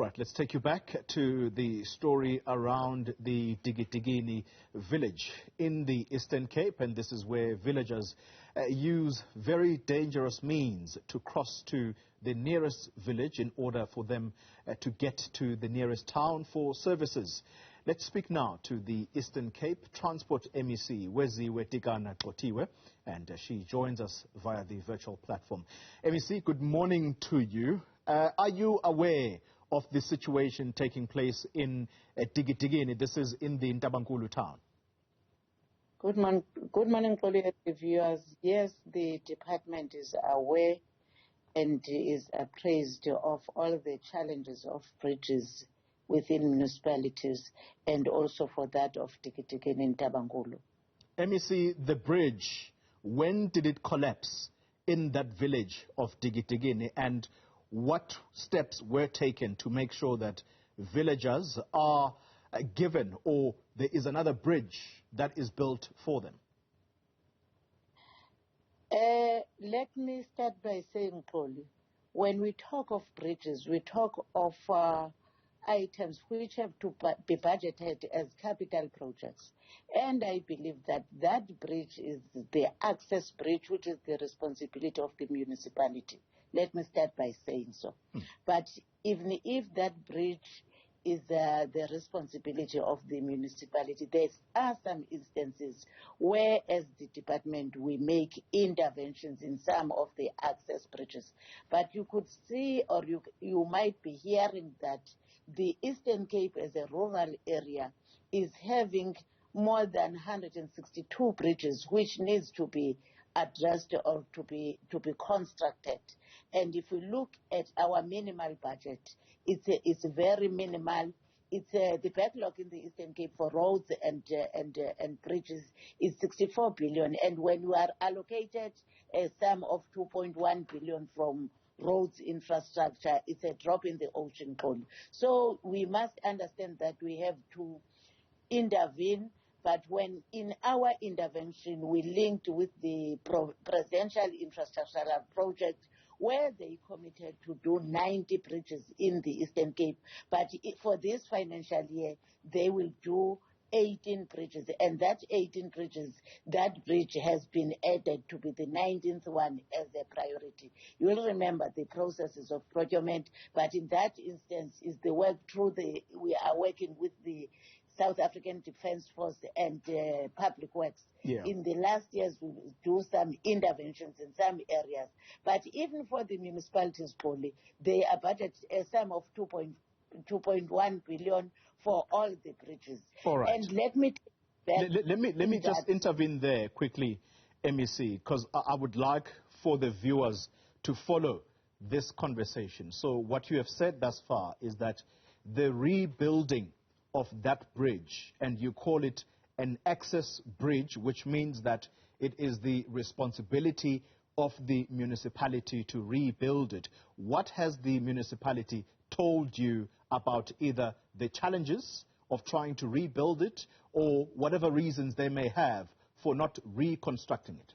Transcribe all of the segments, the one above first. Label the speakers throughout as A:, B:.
A: Right, let's take you back to the story around the Dikidikini village in the Eastern Cape, and this is where villagers use very dangerous means to cross to the nearest village in order for them to get to the nearest town for services. Let's speak now to the Eastern Cape Transport MEC, Weziwe Tikana-Gxothiwe, and she joins us via the virtual platform. MEC, good morning to you. Are you aware of the situation taking place in Dikidikini? This is in the Ntabankulu town.
B: Good morning, colleagues, viewers. Yes, the department is aware and is appraised of all the challenges of bridges within municipalities and also for that of Dikidikini in Ntabankulu.
A: MEC, the bridge, when did it collapse in that village of Dikidikini, and what steps were taken to make sure that villagers are given, or there is another bridge that is built for them?
B: Let me start by saying, Xoli, when we talk of bridges, we talk of items which have to be budgeted as capital projects. And I believe that that bridge is the access bridge, which is the responsibility of the municipality. Let me start by saying so. But even if that bridge is the responsibility of the municipality, there are some instances where, as the department, we make interventions in some of the access bridges. But you could see, or you might be hearing that the Eastern Cape as a rural area is having more than 162 bridges, which needs to be addressed or to be constructed. And if we look at our minimal budget, it's very minimal. It's the backlog in the Eastern Cape for roads and bridges is 64 billion, and when we are allocated a sum of 2.1 billion from roads infrastructure, it's a drop in the ocean. So we must understand that we have to intervene. But when in our intervention we linked with the presidential infrastructural project, where they committed to do 90 bridges in the Eastern Cape, but for this financial year they will do 18 bridges, and that 18 bridges, that bridge has been added to be the 19th one as a priority. You will remember the processes of procurement, but in that instance is the work through we are working with the South African Defence Force and Public Works.
A: Yeah.
B: In the last years, we do some interventions in some areas. But even for the municipalities, Xoli, they are budgeted a sum of 2.1 billion for all the bridges.
A: All right.
B: And let me
A: just intervene there quickly, MEC, because I would like for the viewers to follow this conversation. So what you have said thus far is that the rebuilding of that bridge, and you call it an access bridge, which means that it is the responsibility of the municipality to rebuild it. What has the municipality told you about either the challenges of trying to rebuild it or whatever reasons they may have for not reconstructing it?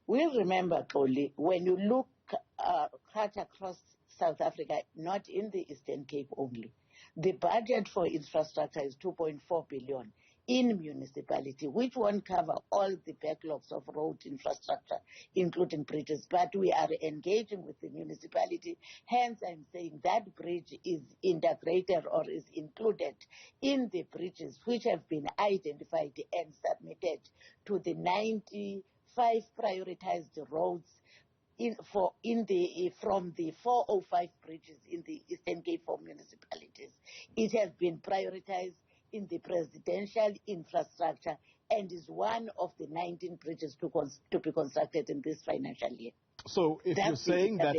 B: We remember, Xoli, when you look cut across South Africa, not in the Eastern Cape only, the budget for infrastructure is 2.4 billion in municipality, which won't cover all the backlogs of road infrastructure, including bridges. But we are engaging with the municipality. Hence, I'm saying that bridge is integrated or is included in the bridges which have been identified and submitted to the 95 prioritized roads from the 405 bridges in the Eastern Cape for municipalities. It has been prioritized in the presidential infrastructure and is one of the 19 bridges to be constructed in this financial year.
A: So if you're saying that,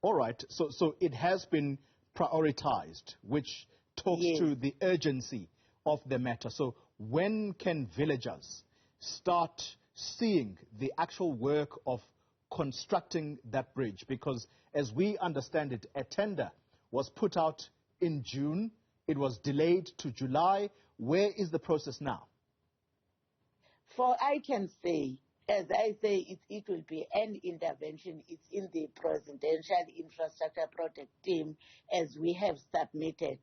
A: all right, so it has been prioritized, which talks to the urgency of the matter. So when can villagers start seeing the actual work of constructing that bridge? Because as we understand it, a tender was put out in June. It was delayed to July. Where is the process now?
B: For I can say as I say, it will be an intervention. It's in the Presidential Infrastructure Project team, as we have submitted.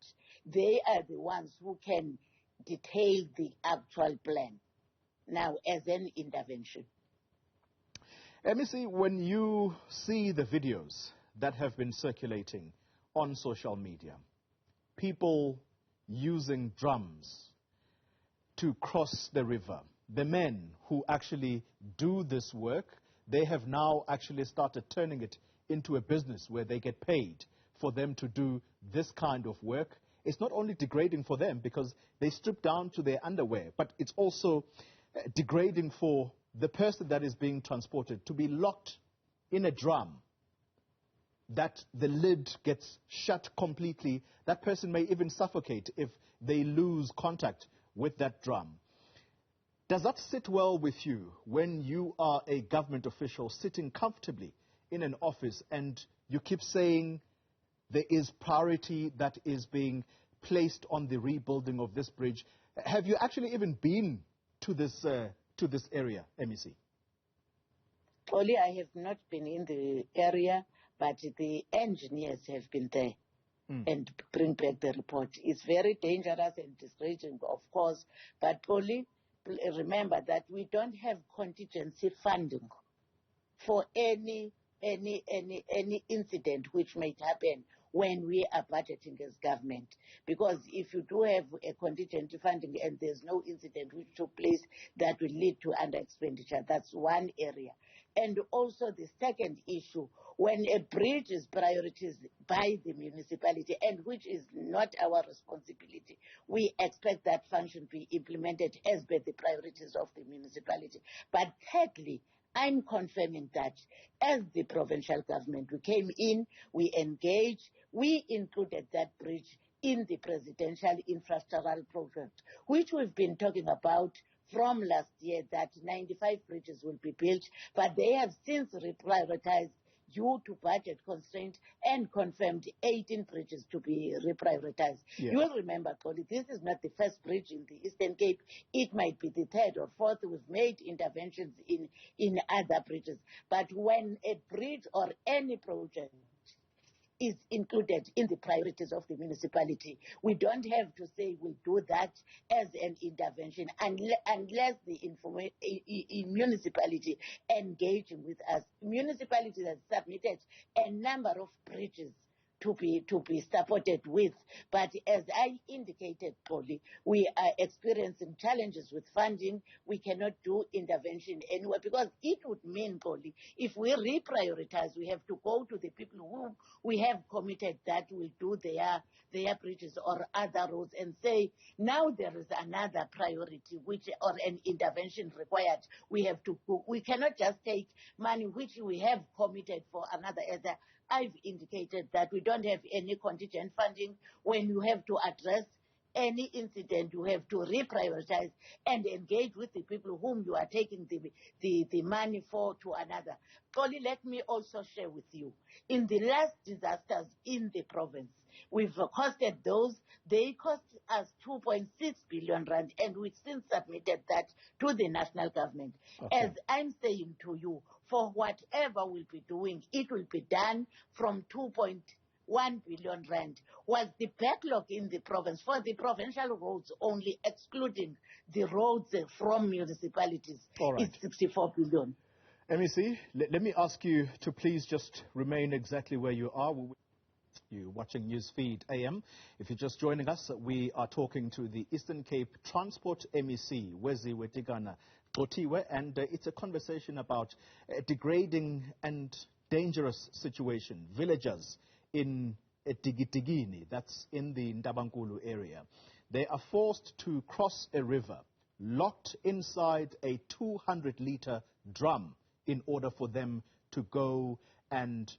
B: They are the ones who can detail the actual plan now as an intervention.
A: Let me see, when you see the videos that have been circulating on social media, people using drums to cross the river, the men who actually do this work, they have now actually started turning it into a business where they get paid for them to do this kind of work. It's not only degrading for them because they strip down to their underwear, but it's also degrading for the person that is being transported to be locked in a drum, that the lid gets shut completely. That person may even suffocate if they lose contact with that drum. Does that sit well with you when you are a government official sitting comfortably in an office and you keep saying there is priority that is being placed on the rebuilding of this bridge? Have you actually even been to this area, MEC?
B: Only I have not been in the area, but the engineers have been there and bring back the report. It's very dangerous and discouraging, of course, but only remember that we don't have contingency funding for any incident which might happen when we are budgeting as government. Because if you do have a contingency funding and there's no incident which took place, that will lead to under expenditure. That's one area. And also the second issue, when a bridge is prioritized by the municipality, and which is not our responsibility, we expect that function be implemented as per the priorities of the municipality. But thirdly, I'm confirming that as the provincial government, we came in, we engaged, we included that bridge in the presidential infrastructural project, which we've been talking about from last year, that 95 bridges will be built, but they have since reprioritized due to budget constraint and confirmed 18 bridges to be reprioritized. Yeah. You will remember, Xoli, this is not the first bridge in the Eastern Cape. It might be the third or fourth. We've made interventions in other bridges. But when a bridge or any project is included in the priorities of the municipality, we don't have to say we'll do that as an intervention unless the municipality engaging with us. Municipalities have submitted a number of bridges to be supported with. But as I indicated, Xoli, we are experiencing challenges with funding. We cannot do intervention anywhere because it would mean, Xoli, if we reprioritize, we have to go to the people who we have committed that will do their bridges or other roads and say, now there is another priority or an intervention required. We have to go. We cannot just take money which we have committed for another. I've indicated that we don't have any contingent funding. When you have to address any incident, you have to reprioritize and engage with the people whom you are taking the money for to another. Xoli, let me also share with you, in the last disasters in the province, we've costed those. They cost us 2.6 billion rand, and we've since submitted that to the national government. Okay. As I'm saying to you, for whatever we'll be doing, it will be done from 2.1 billion rand. Was the backlog in the province for the provincial roads only, excluding the roads from municipalities, is 64 billion.
A: MEC, let me ask you to please just remain exactly where you are. You're watching Newsfeed AM. If you're just joining us, we are talking to the Eastern Cape Transport MEC, Weziwe Tikana-Gxothiwe, and it's a conversation about a degrading and dangerous situation. Villagers in Dikidikini, that's in the Ndabankulu area, they are forced to cross a river, locked inside a 200-liter drum in order for them to go and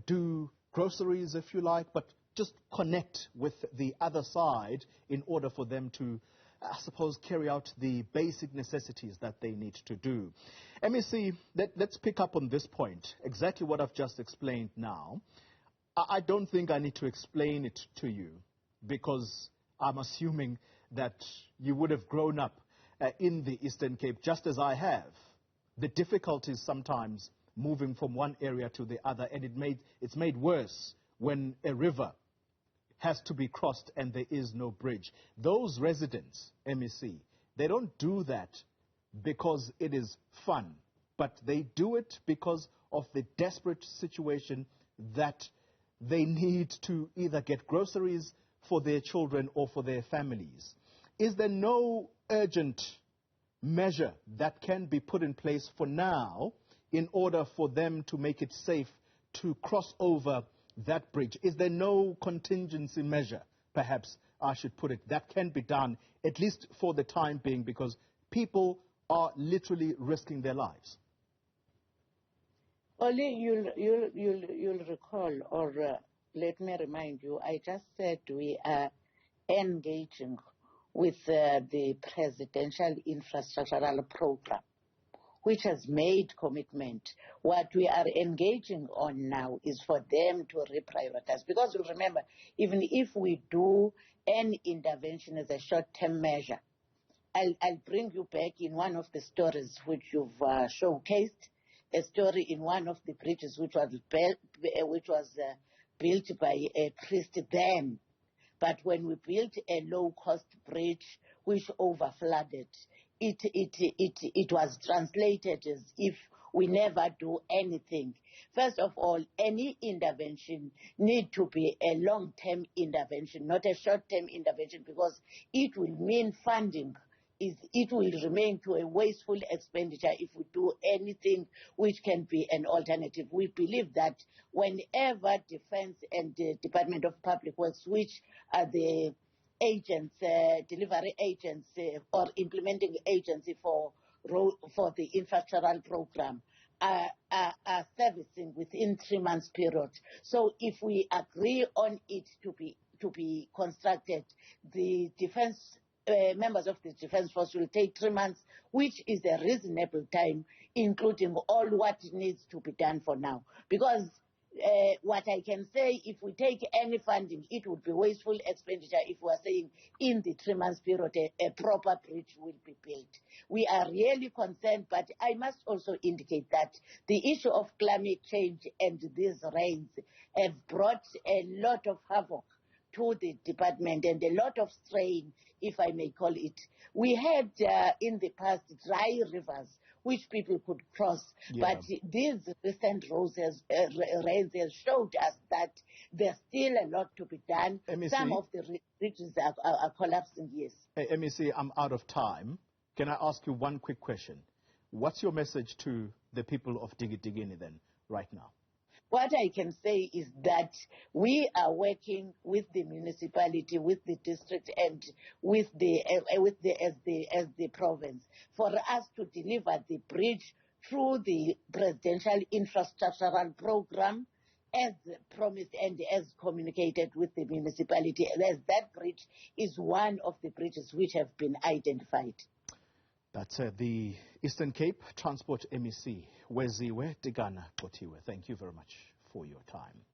A: do groceries, if you like, but just connect with the other side in order for them to, I suppose, carry out the basic necessities that they need to do. MEC, let's pick up on this point, exactly what I've just explained now. I don't think I need to explain it to you because I'm assuming that you would have grown up in the Eastern Cape just as I have. the difficulties sometimes moving from one area to the other, and it's made worse when a river has to be crossed and there is no bridge. Those residents, MEC, they don't do that because it is fun, but they do it because of the desperate situation that they need to either get groceries for their children or for their families. Is there no urgent measure that can be put in place for now in order for them to make it safe to cross over that bridge? Is there no contingency measure, perhaps I should put it, that can be done, at least for the time being, because people are literally risking their lives?
B: Only you'll recall, or let me remind you, I just said we are engaging with the Presidential Infrastructural Program, which has made commitment. What we are engaging on now is for them to reprioritize. Because you remember, even if we do any intervention as a short-term measure, I'll bring you back in one of the stories which you've showcased, a story in one of the bridges which was built by a priest then. But when we built a low-cost bridge which overflooded, it was translated as if we never do anything. First of all, any intervention need to be a long-term intervention, not a short-term intervention, because it will mean funding. It will remain to a wasteful expenditure if we do anything which can be an alternative. We believe that whenever Defense and the Department of Public Works, which are the agents, delivery agents or implementing agency for the infrastructural program, are servicing within 3 months period. So if we agree on it to be constructed, the defense members of the defense force will take 3 months, which is a reasonable time, including all what needs to be done for now. Because what I can say, if we take any funding, it would be wasteful expenditure if we are saying in the 3 months period a proper bridge will be built. We are really concerned, but I must also indicate that the issue of climate change and these rains have brought a lot of havoc to the department and a lot of strain, if I may call it. We had in the past dry rivers which people could cross, but these recent rains have showed us that there's still a lot to be done.
A: MEC,
B: some of the bridges are collapsing, yes.
A: MEC, I'm out of time. Can I ask you one quick question? What's your message to the people of Dikidikini then, right now?
B: What I can say is that we are working with the municipality, with the district, and with the province for us to deliver the bridge through the Presidential Infrastructural Program as promised and as communicated with the municipality. As that bridge is one of the bridges which have been identified.
A: That's the Eastern Cape Transport MEC, Weziwe Tikana-Gxothiwe. Thank you very much for your time.